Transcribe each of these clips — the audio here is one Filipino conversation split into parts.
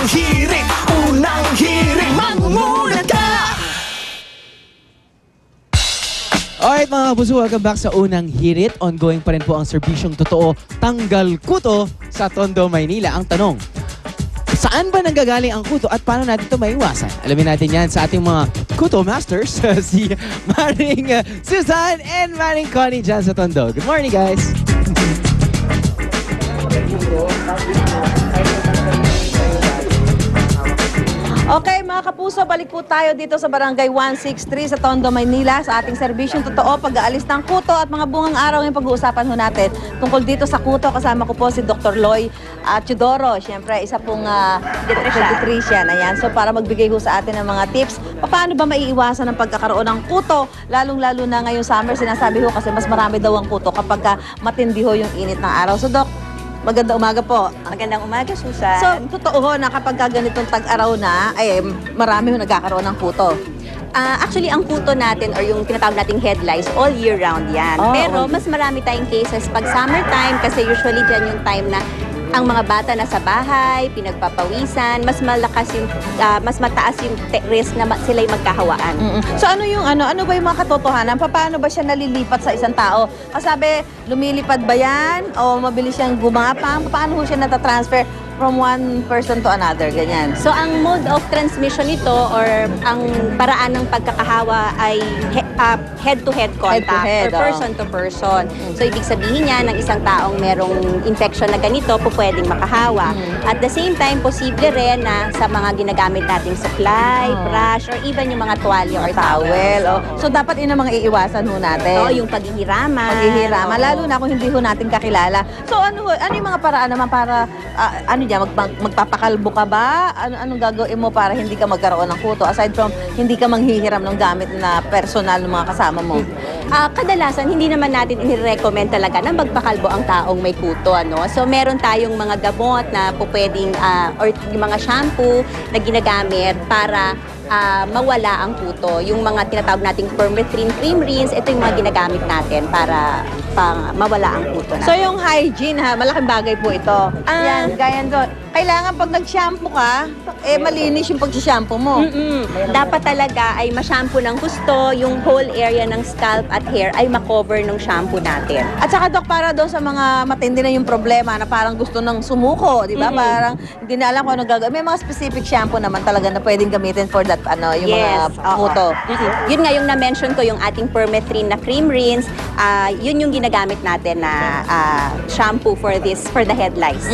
unang hirit, mangunguna ka. Alright mga kapuso, welcome back sa Unang Hirit. Ongoing pa rin po ang serbisyong totoo, tanggal kuto sa Tondo, Maynila. Ang tanong, saan ba nanggagaling ang kuto at paano natin ito maiwasan? Alamin natin yan sa ating mga kuto masters, si Maring Susan and Maring Connie dyan sa Tondo. Good morning, guys! Okay mga kapuso, balik po tayo dito sa Barangay 163 sa Tondo, Maynila sa ating serbisyong totoo, pag-aalis ng kuto at mga bungang araw yung pag-uusapan ho natin tungkol dito sa kuto. Kasama ko po si Dr. Loy Teodoro, siyempre isa pong pediatrician. Ayan, so para magbigay ho sa atin ng mga tips, paano ba maiiwasan ang pagkakaroon ng kuto, lalong-lalo na ngayong summer, sinasabi ho kasi mas marami daw ang kuto kapag matindi ho yung init ng araw. So Doc, magandang umaga po. Magandang umaga, Susan. So, totoo ho na kapag ganitong tag-araw na, ay marami ho nagkakaroon ng kuto. Actually, ang kuto natin or yung tinatawag nating head lice, all year round yan. Oh, pero mas marami tayong cases pag summertime kasi usually dyan yung time na ang mga bata na sa bahay, pinagpapawisan, mas malakas yung, mas mataas yung risk na sila'y magkahawaan. So ano ba yung mga katotohanan? Paano ba siya nalilipat sa isang tao? Kasabi, lumilipad ba yan? O mabilis siyang gumapang? Paano ho siya natatransfer from one person to another? Ganyan. So ang mode of transmission nito or ang paraan ng pagkakahawa ay head-to-head contact Head-to-head, or person-to-person. So ibig sabihin niya ng isang taong merong infection na ganito po pwedeng makahawa. At the same time, posible rin na sa mga ginagamit nating supply, brush, or even yung mga tuwalya or towel. So dapat yun ang mga iiwasan ho natin. Oo, yung paghihiraman. Paghihiraman, lalo na kung hindi ho natin kakilala. So ano yung mga paraan naman para, magpapakalbo ka ba? Anong gagawin mo para hindi ka magkaroon ng kuto? Aside from hindi ka manghihiram ng gamit na personal ng mga kasama mo. Kadalasan, hindi naman natin i-recommend talaga na magpakalbo ang taong may kuto. So meron tayong mga gamot na pwedeng, or yung mga shampoo na ginagamit para mawala ang kuto. Yung mga tinatawag nating permethrin cream rinse, ito yung mga ginagamit natin para mawala ang kuto natin. So yung hygiene malaking bagay po ito. Yan, gaya doon. Kailangan pag nag-shampoo ka, malinis yung pag-shampoo mo. Dapat talaga ay ma-shampoo ng gusto, yung whole area ng scalp at hair ay makover ng shampoo natin. At saka Dok, para doon sa mga matindi na yung problema na parang gusto nang sumuko, di ba? Parang hindi na alam kung ano gagawin. May mga specific shampoo naman talaga na pwedeng gamitin for that, yung mga kuto. Yun nga yung na-mention ko, yung ating permethrin na cream rinse, yun yung ginagamit natin na shampoo for the head lice.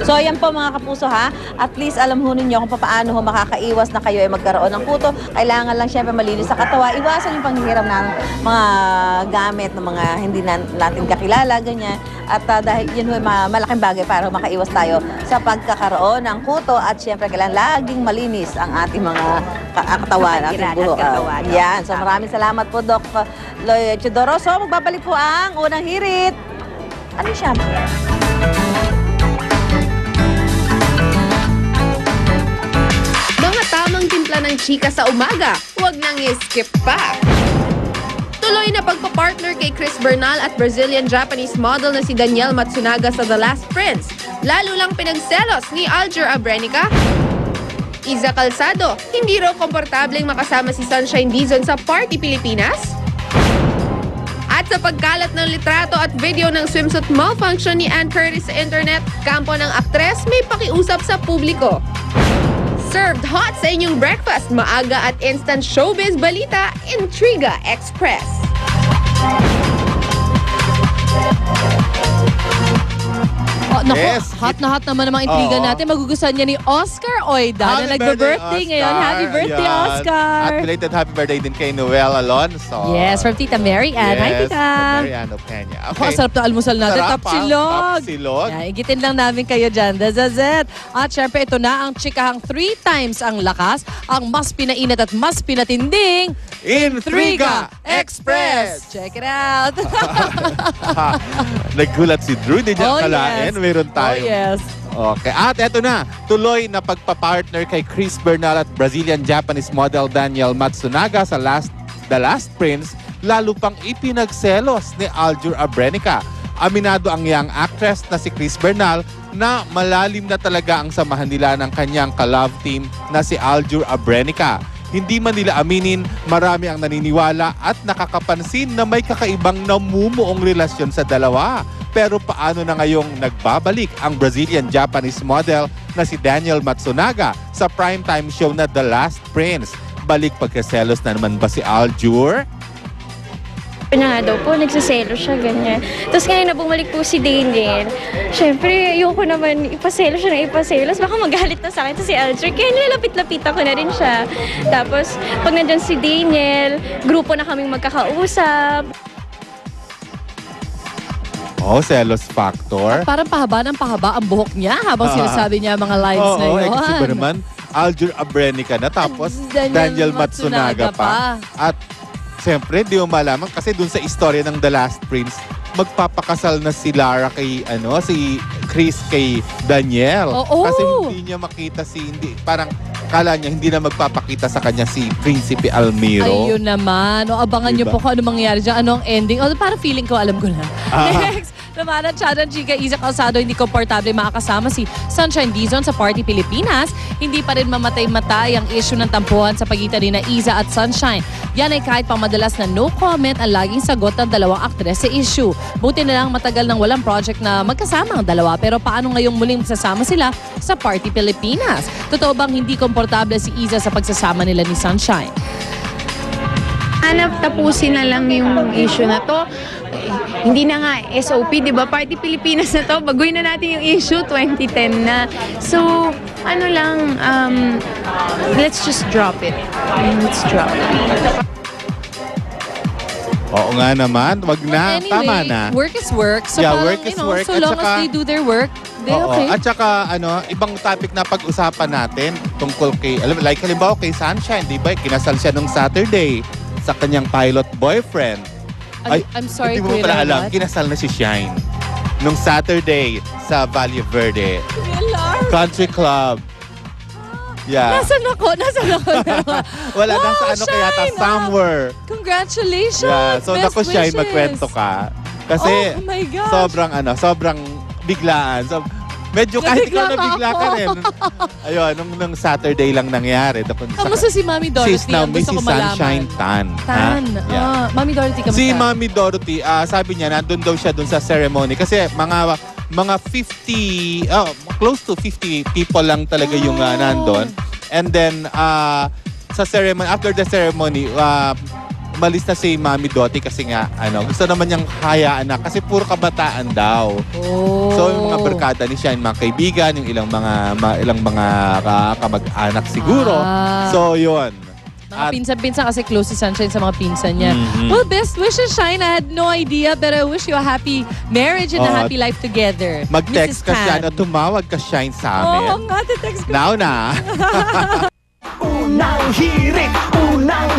So yan po mga kapuso at least alam ho ninyo kung paano ho makakaiwas na kayo ay magkaroon ng kuto. Kailangan lang syempre malinis sa katawa. Iwasan yung panghihiram ng mga gamit ng mga hindi natin kakilala, ganyan. At dahil yun ho malaking bagay para makaiwas tayo sa pagkakaroon ng kuto at syempre kailangan laging malinis ang ating mga katawan, ating buhok. Yan. So maraming salamat po Doc Loy Teodoro. So magbabalik po ang Unang Hirit. Ano siya? Tamang timpla ng chika sa umaga, huwag nang i-skip pa. Tuloy na pagpapartner kay Chris Bernal at Brazilian-Japanese model na si Danielle Matsunaga sa The Last Prince. Lalo lang pinagselos ni Aljur Abrenica. Iza Calzado, hindi raw komportableng makasama si Sunshine Dizon sa Party Pilipinas. At sa pagkalat ng litrato at video ng swimsuit malfunction ni Ann Curtis sa internet, kampo ng aktres may pakiusap sa publiko. Served hot sa inyong breakfast, maaga at instant showbiz balita, Intriga Express. Naku, Yes, hot na hot naman ang mga intriga natin. Magugustuhan niya ni Oscar Oida na nagbe-birthday ngayon. Happy birthday, Ayan. Oscar! At belated happy birthday din kay Noel Alonso. Yes, from Tita Mary Ann. Hi, Yes, Tita! Mary Ann Opeña. Ako, sarap na almusal natin. Sarap, Tapsilog! Tapsilog. Yan, igitin lang namin kayo dyan. Dazazet! At syempre, ito na ang chikahang 3 times ang lakas, ang mas pinainat at mas pinatinding Intriga Express! Check it out! Naggulat si Drew, di niya Oh, akalain. yes. Meron tayo. Oh, yes. Okay. At eto na, tuloy na pagpapartner kay Chris Bernal at Brazilian-Japanese model Danielle Matsunaga sa The Last Prince, lalo pang ipinagselos ni Aljur Abrenica. Aminado ang young actress na si Chris Bernal na malalim na talaga ang samahan nila ng kanyang ka-love team na si Aljur Abrenica. Hindi man nila aminin, marami ang naniniwala at nakakapansin na may kakaibang namumuong relasyon sa dalawa. Pero paano na ngayong nagbabalik ang Brazilian-Japanese model na si Daniel Matsunaga sa primetime show na The Last Prince? Balik pagkaselos na naman ba si Aljur? Na nga daw po, nagsaselo siya, ganyan. Tapos ngayon na bumalik po si Daniel, syempre, ayoko naman ipaselo siya na ipaselos. Baka magalit na sa akin si Aljur. Kaya nilapit-lapitan ko na rin siya. Tapos, pag nandyan si Daniel, grupo na kaming magkakausap. Oh, selos factor. Parang pahaba ng pahaba ang buhok niya habang sinasabi niya ang mga lines na yun. Kasi ba naman, Aljur Abrenica na tapos Daniel Matsunaga pa. At siyempre, di mo malaman kasi dun sa istorya ng The Last Prince, magpapakasal na si Lara kay, si Chris kay Daniel. Kasi hindi niya makita parang kala niya hindi na magpapakita sa kanya si Prinsipe Almiro. Ayun naman. Abangan niyo po kung ano mangyayari dyan. Ano ang ending. Parang feeling ko, alam ko na. Next, naman ang Chad and Chika Isa Calzado, hindi komportable makakasama si Sunshine Dizon sa Party Pilipinas. Hindi pa rin mamatay-matay ang issue ng tampuhan sa pagitan ni Iza at Sunshine. Yan ay kahit pang madalas na no comment ang laging sagot ng dalawang aktres sa issue. Buti na lang matagal nang walang project na magkasama ang dalawa, pero paano ngayong muling magsasama sila sa Party Pilipinas? Totoo bang hindi komportable si Iza sa pagsasama nila ni Sunshine? Hanap tapusin na lang yung issue na to. Hindi na nga SOP, di ba? Party Pilipinas na to. Baguhin na natin yung issue, 2010 na. So, let's just drop it. Let's drop it. Oo nga naman, wag na, Anyway, tama na. Work is work. So Yeah, parang, work is work. So At long saka- as they do their work, they Oo. okay. At saka, ibang topic na pag-usapan natin tungkol kay, like halimbawa kay Sunshine, di ba? Kinasal siya nung Saturday sa kanyang pilot boyfriend. I'm sorry, Hindi mo Kuya pala alam, Rabat. kinasal na si Shine nung Saturday sa Valle Verde Country Club. Yeah. Nasaan ako? Wala, Wow, nasa ano kaya ta, Shine! somewhere. Congratulations! Yeah. So, Best naku, Shine, wishes. magkwento ka. Kasi, Oh my gosh! sobrang biglaan. So, medyo kahit ikaw Nabigla nabigla ako. ka rin. Ayun, nung Saturday lang nangyari. Kamusta si Mami Dorothy? Sis na, Ang may gusto si ko malaman. Sunshine Tan. Tan. Yeah. Mami Dorothy, kamusta? Si Mami Dorothy, sabi niya, nandun daw siya dun sa ceremony. Kasi mga 50, close to 50 people lang talaga yung nandun. And then, sa ceremony, after the ceremony, malis na si Mami Dottie kasi nga, gusto naman niyang hayaan na kasi puro kabataan daw. Oh. So, yung mga barkada ni Shine, mga kaibigan, yung ilang mga kamag-anak siguro. So, yun. Mga pinsan-pinsan kasi close si Sunshine sa mga pinsan niya. Mhm. Well, best wishes, Shine. I had no idea, but I wish you a happy marriage and a happy life together. Mag-text Mrs. ka siya, Tan. tumawag ka Shine sa Oo amin. nga, text ko. Now na. Unang hirit, unang